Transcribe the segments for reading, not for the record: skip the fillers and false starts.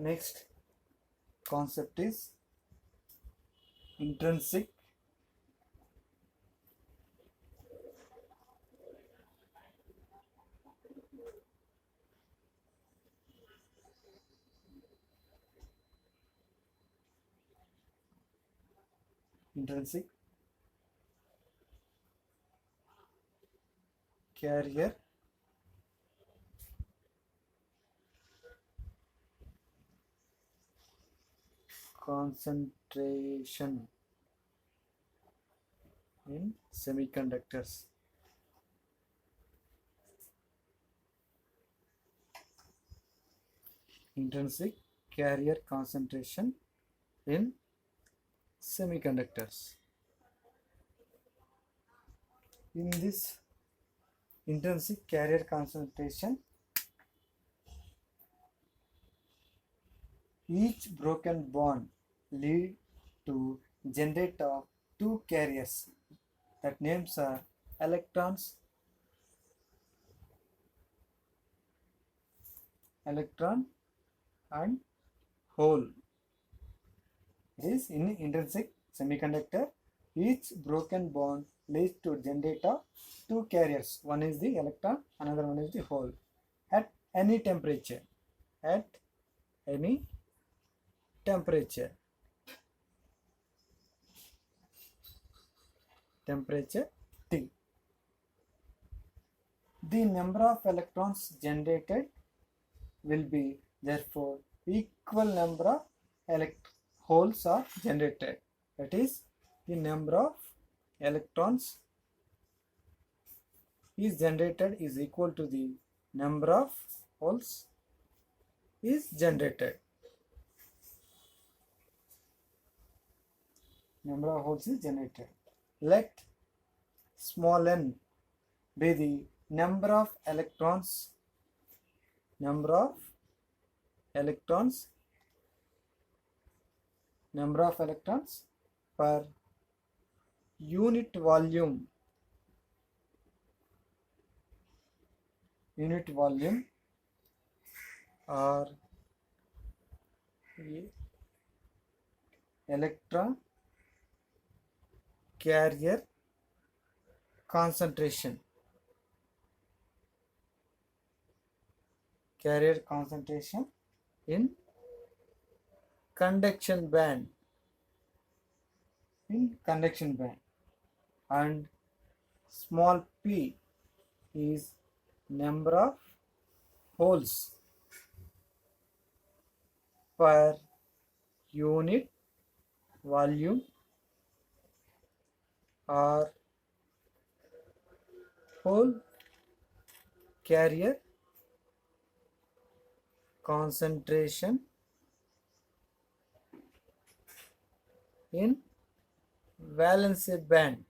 Next concept is intrinsic carrier concentration in semiconductors. Intrinsic carrier concentration in semiconductors. In this intrinsic carrier concentration, each broken bond lead to generate of two carriers that names are electron and hole. This in intrinsic semiconductor, each broken bond leads to generate of two carriers. One is the electron, another one is the hole. At any temperature, at any temperature T. The number of electrons generated will be therefore equal number of holes are generated. That is, the number of electrons is generated is equal to the number of holes is generated. Number of holes is generated. Let small n be the number of electrons per unit volume or electron carrier concentration in conduction band and small p is number of holes per unit volume or hole carrier concentration in valence band.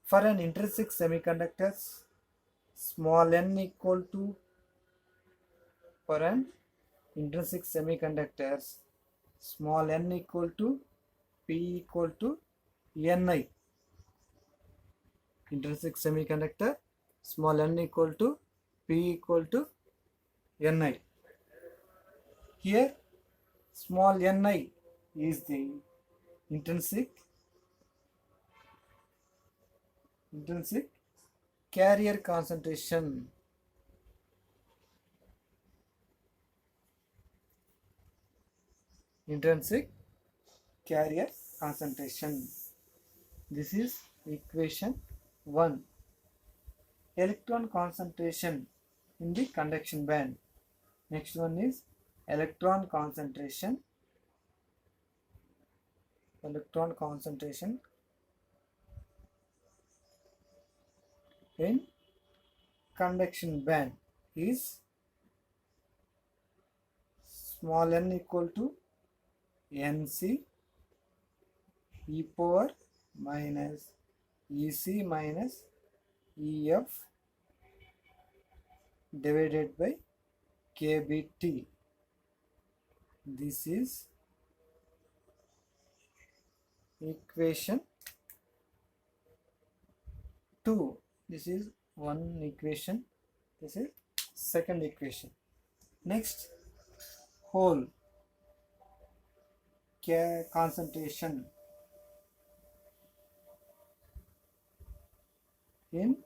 For an intrinsic semiconductors, small n equal to P equal to Ni. Intrinsic semiconductor, small n equal to P equal to Ni. Here, small ni is the intrinsic carrier concentration. This is equation 1. Electron concentration in the conduction band. Next one is electron concentration in conduction band is small n equal to Nc e power minus Ec minus Ef divided by kBt. This is equation 2. This is one equation. This is second equation. Next, hole concentration in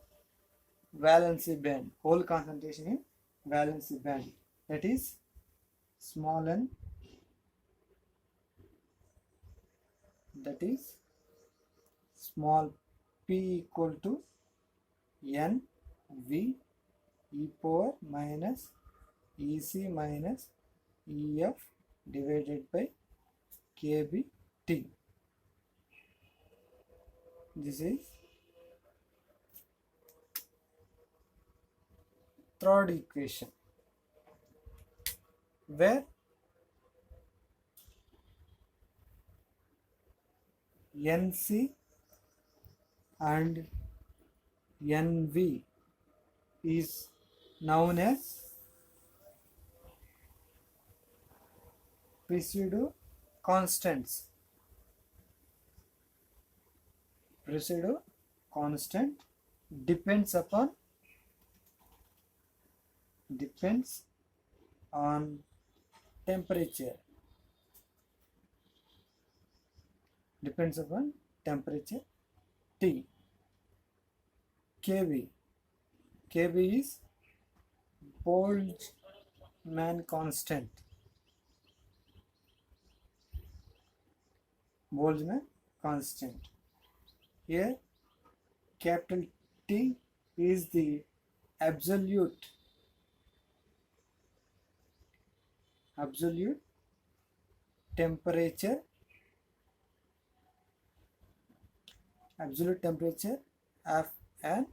valency band. Hole concentration in valency band, that is small n, that is small p equal to n v e power minus ec minus ef divided by kbt. This is third equation, where nc and nv is known as pseudo constants. Pseudo constant depends on temperature. Depends upon temperature T. Kv is Boltzmann constant. Boltzmann constant. Here capital T is the absolute temperature of an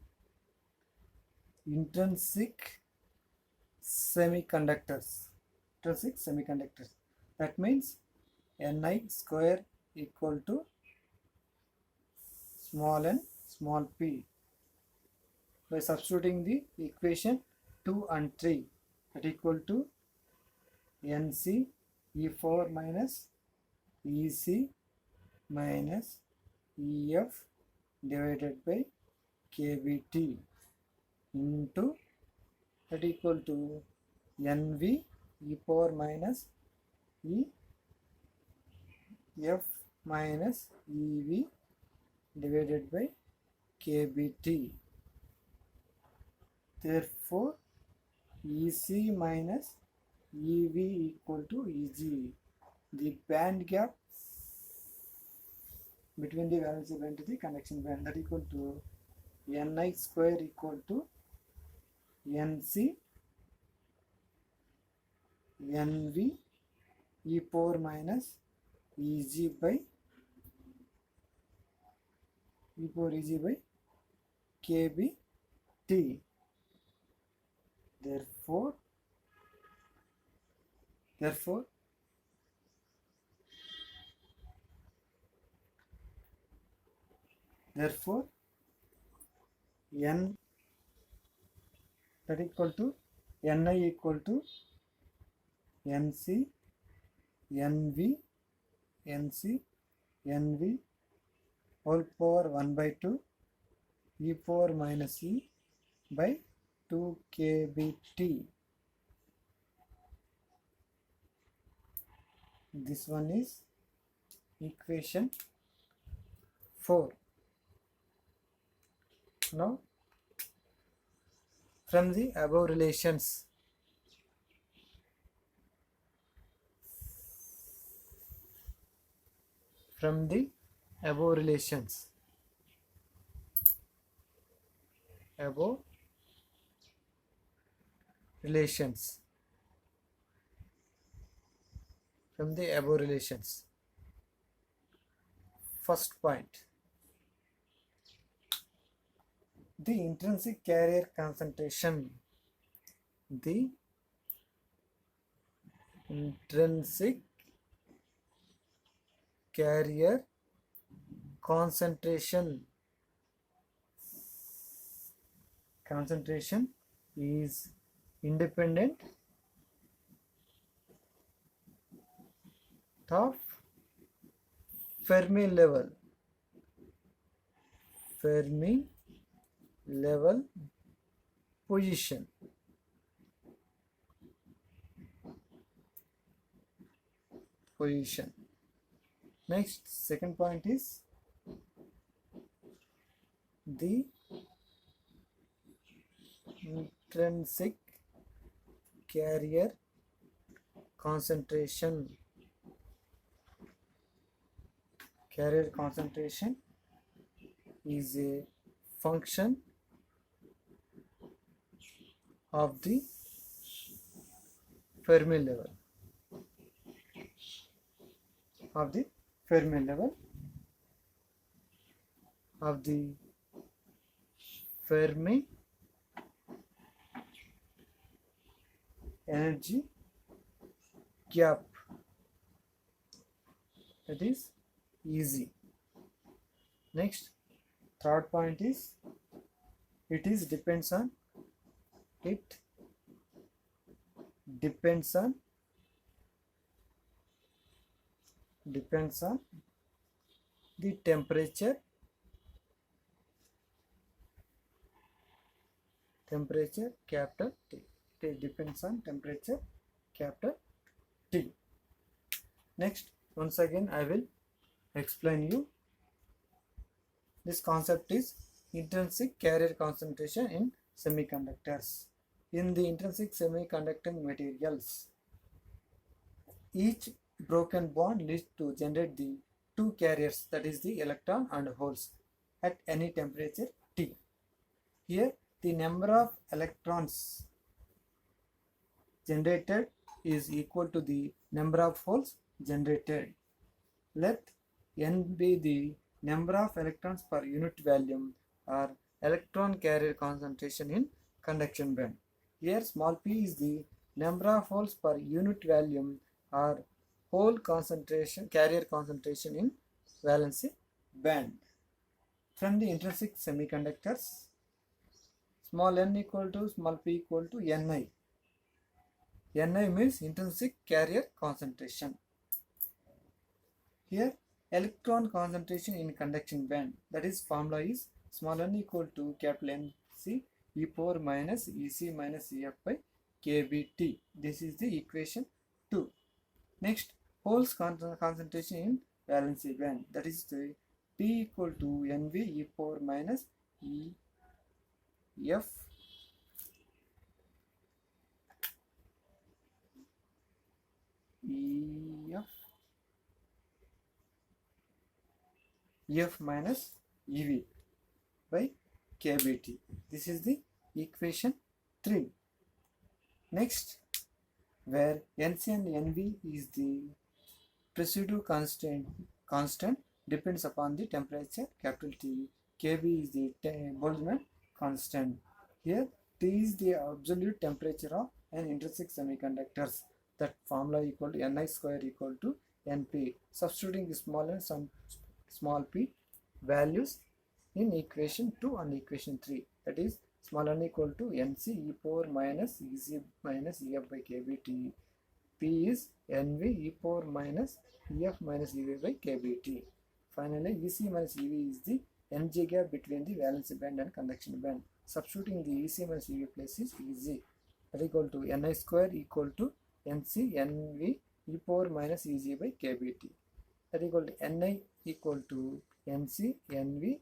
intrinsic semiconductors. That means Ni square equal to small n small p. By substituting the equation 2 and 3, that equal to Nc E4 minus Ec minus Ef divided by kBt into, that equal to Nv e power minus Ef minus Ev divided by kBt. Therefore Ec minus Ev equal to Eg. The band gap between the valency band to the conduction band, that equal to Ni square equal to Nc Nv e power minus Eg by kBt. Therefore n, that equal to Ni equal to Nc Nv whole power 1 by 2 e power minus e by 2 kBt. This one is equation 4. Now, from the above relations, from the above relations, first point, the intrinsic carrier concentration, the intrinsic carrier concentration is independent of Fermi level position. position. Next, second point is the intrinsic carrier concentration. Carrier concentration is a function of the Fermi level. Of the Fermi level. Of the Fermi energy gap. That is easy. Next, third point is it depends on the temperature capital T. It depends on temperature capital T. Next, once again I will explain you. This concept is intrinsic carrier concentration in semiconductors. In the intrinsic semiconducting materials, each broken bond leads to generate the two carriers, that is the electron and holes, at any temperature T. Here the number of electrons generated is equal to the number of holes generated. Let n be the number of electrons per unit volume or electron carrier concentration in conduction band. Here small p is the number of holes per unit volume or hole concentration, carrier concentration in valency band. From the intrinsic semiconductors, small n equal to small p equal to Ni. Ni means intrinsic carrier concentration. Here electron concentration in conduction band, that is formula is small n equal to capital Nc e power minus Ec minus Ef by kBt. This is the equation 2. Next, holes concentration in valency band, that is the P equal to Nv e power minus Ef Ef minus Ev by kBt. This is the equation 3. Next, where Nc and Nv is the precision constant depends upon the temperature capital T. Kb is the Boltzmann constant. Here T is the absolute temperature of an intrinsic semiconductors. That formula equal to Ni square equal to Np. Substituting the small n some small p values in equation 2 and equation 3. That is small n equal to Nc e power minus Ec minus Ef by kBt. P is Nv e power minus Ef minus Ev by kBt. Finally, Ec minus Ev is the energy gap between the valency band and conduction band. Substituting the Ec minus Ev place is easy. That equal to Ni square equal to Nc Nv e power minus Eg by kBt. That equal to Ni equal to Nc Nv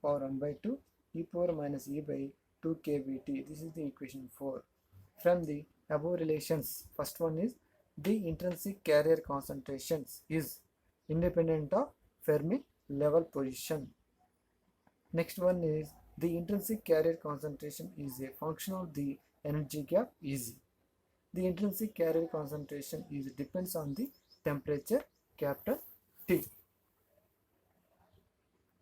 power 1 by 2 e power minus E by 2 kBt. This is the equation 4. From the above relations, first one is the intrinsic carrier concentrations is independent of Fermi level position. Next one is the intrinsic carrier concentration is a function of the energy gap Eg. The intrinsic carrier concentration is depends on the temperature capital T.